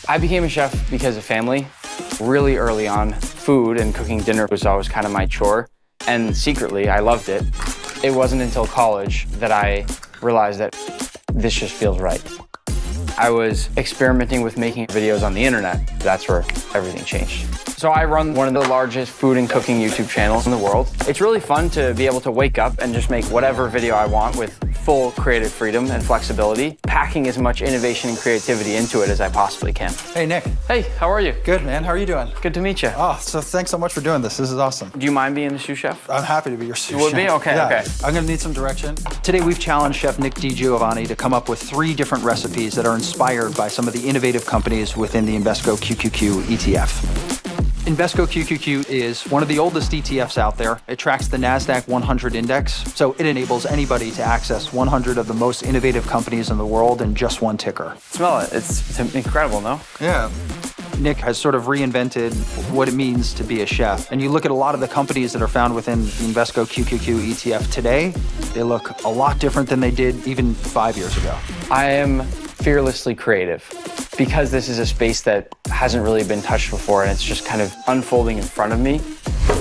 I became a chef because of family. Really early on, food and cooking dinner was always kind of my chore, and secretly, I loved it. It wasn't until college that I realized that this just feels right. I was experimenting with making videos on the internet. That's where everything changed. So I run one of the largest food and cooking YouTube channels in the world. It's really fun to be able to wake up and just make whatever video I want with full creative freedom and flexibility, packing as much innovation and creativity into it as I possibly can. Hey, Nick. Hey, how are you? Good, man. How are you doing? Good to meet you. Oh, so thanks so much for doing this. This is awesome. Do you mind being the sous chef? I'm happy to be your sous chef. You would be? Okay, yeah. okay. I'm gonna need some direction. Today we've challenged Chef Nick DiGiovanni to come up with 3 different recipes that are inspired by some of the innovative companies within the Invesco QQQ ETF. Invesco QQQ is one of the oldest ETFs out there. It tracks the NASDAQ 100 index, so it enables anybody to access 100 of the most innovative companies in the world in just one ticker. Smell it. It's incredible, no? Yeah. Nick has sort of reinvented what it means to be a chef. And you look at a lot of the companies that are found within the Invesco QQQ ETF today, they look a lot different than they did even 5 years ago. I am fearlessly creative because this is a space that hasn't really been touched before and it's just kind of unfolding in front of me.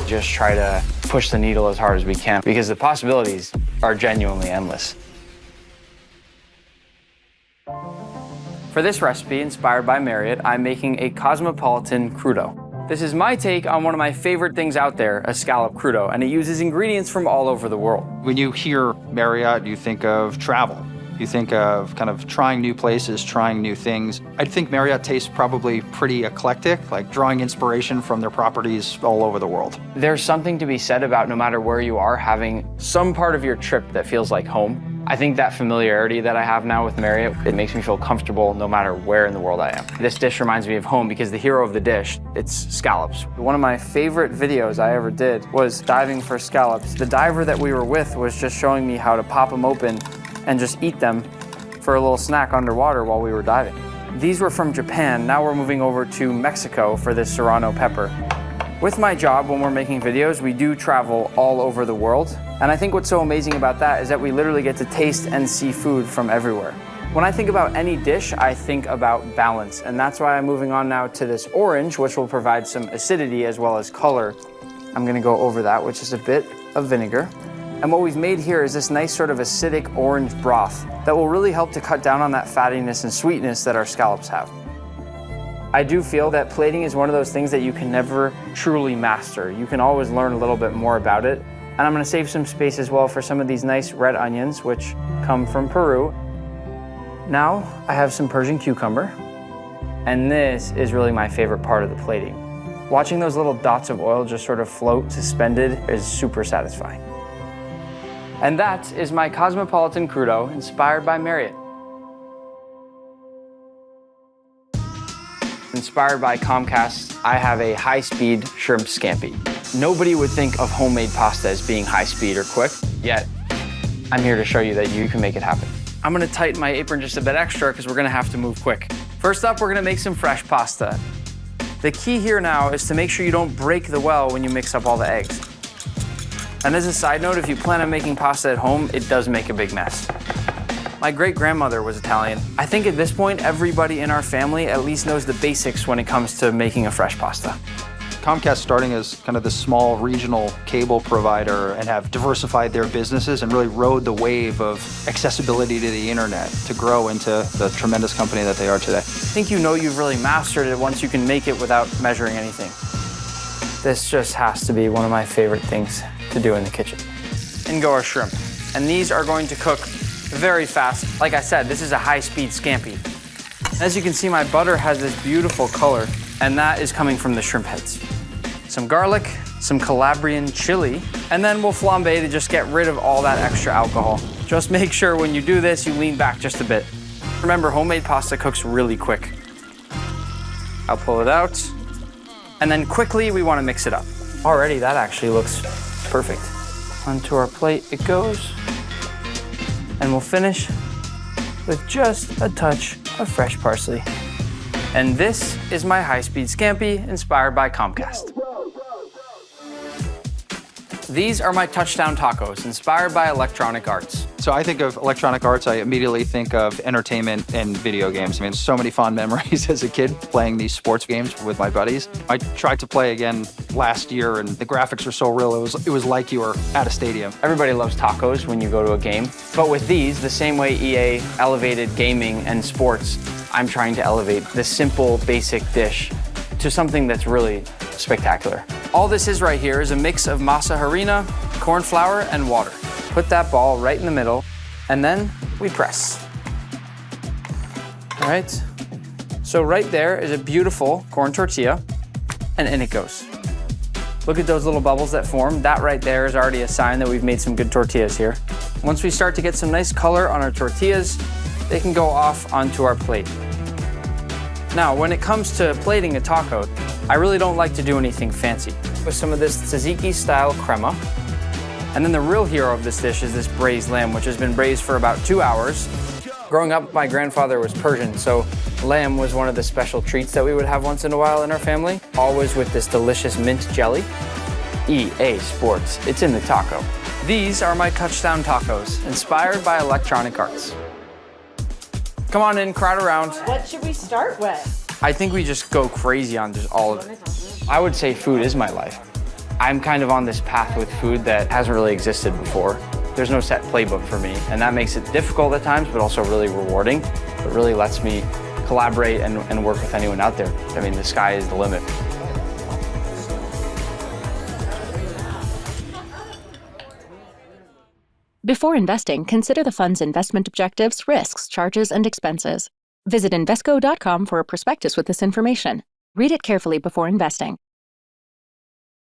Just try to push the needle as hard as we can because the possibilities are genuinely endless. For this recipe, inspired by Marriott, I'm making a Cosmopolitan Crudo. This is my take on one of my favorite things out there, a scallop crudo, and it uses ingredients from all over the world. When you hear Marriott, you think of travel. You think of kind of trying new places, trying new things. I think Marriott tastes probably pretty eclectic, like drawing inspiration from their properties all over the world. There's something to be said about no matter where you are, having some part of your trip that feels like home. I think that familiarity that I have now with Marriott, it makes me feel comfortable no matter where in the world I am. This dish reminds me of home because the hero of the dish, it's scallops. One of my favorite videos I ever did was diving for scallops. The diver that we were with was just showing me how to pop them open and just eat them for a little snack underwater while we were diving. These were from Japan. Now we're moving over to Mexico for this serrano pepper. With my job, when we're making videos, we do travel all over the world. And I think what's so amazing about that is that we literally get to taste and see food from everywhere. When I think about any dish, I think about balance. And that's why I'm moving on now to this orange, which will provide some acidity as well as color. I'm gonna go over that, which is a bit of vinegar. And what we've made here is this nice sort of acidic orange broth that will really help to cut down on that fattiness and sweetness that our scallops have. I do feel that plating is one of those things that you can never truly master. You can always learn a little bit more about it. And I'm gonna save some space as well for some of these nice red onions, which come from Peru. Now I have some Persian cucumber. And this is really my favorite part of the plating. Watching those little dots of oil just sort of float suspended is super satisfying. And that is my Cosmopolitan Crudo, inspired by Marriott. Inspired by Comcast, I have a high-speed shrimp scampi. Nobody would think of homemade pasta as being high-speed or quick, yet I'm here to show you that you can make it happen. I'm gonna tighten my apron just a bit extra because we're gonna have to move quick. First up, we're gonna make some fresh pasta. The key here now is to make sure you don't break the well when you mix up all the eggs. And as a side note, if you plan on making pasta at home, it does make a big mess. My great-grandmother was Italian. I think at this point, everybody in our family at least knows the basics when it comes to making a fresh pasta. Comcast starting as kind of this small regional cable provider and have diversified their businesses and really rode the wave of accessibility to the internet to grow into the tremendous company that they are today. I think you know you've really mastered it once you can make it without measuring anything. This just has to be one of my favorite things to do in the kitchen. In go our shrimp. And these are going to cook very fast. Like I said, this is a high-speed scampi. As you can see, my butter has this beautiful color, and that is coming from the shrimp heads. Some garlic, some Calabrian chili, and then we'll flambe to just get rid of all that extra alcohol. Just make sure when you do this, you lean back just a bit. Remember, homemade pasta cooks really quick. I'll pull it out, and then quickly we want to mix it up. Already, that actually looks perfect. Onto our plate it goes. And we'll finish with just a touch of fresh parsley. And this is my high-speed scampi inspired by Comcast. These are my touchdown tacos inspired by electronic arts. So I think of electronic arts, I immediately think of entertainment and video games. I mean, so many fond memories as a kid playing these sports games with my buddies. I tried to play again last year, and the graphics were so real, it was like you were at a stadium. Everybody loves tacos when you go to a game, but with these, the same way EA elevated gaming and sports, I'm trying to elevate this simple, basic dish to something that's really spectacular. All this is right here is a mix of masa harina, corn flour, and water. Put that ball right in the middle, and then we press. All right, so right there is a beautiful corn tortilla, and in it goes. Look at those little bubbles that form. That right there is already a sign that we've made some good tortillas here. Once we start to get some nice color on our tortillas, they can go off onto our plate. Now, when it comes to plating a taco, I really don't like to do anything fancy. With some of this tzatziki-style crema, and then the real hero of this dish is this braised lamb, which has been braised for about 2 hours. Growing up, my grandfather was Persian, so lamb was one of the special treats that we would have once in a while in our family, always with this delicious mint jelly. EA Sports, it's in the taco. These are my touchdown tacos, inspired by electronic arts. Come on in, crowd around. What should we start with? I think we just go crazy on just all of it. I would say food is my life. I'm kind of on this path with food that hasn't really existed before. There's no set playbook for me, and that makes it difficult at times, but also really rewarding. It really lets me collaborate and work with anyone out there. I mean, the sky is the limit. Before investing, consider the fund's investment objectives, risks, charges, and expenses. Visit Invesco.com for a prospectus with this information. Read it carefully before investing.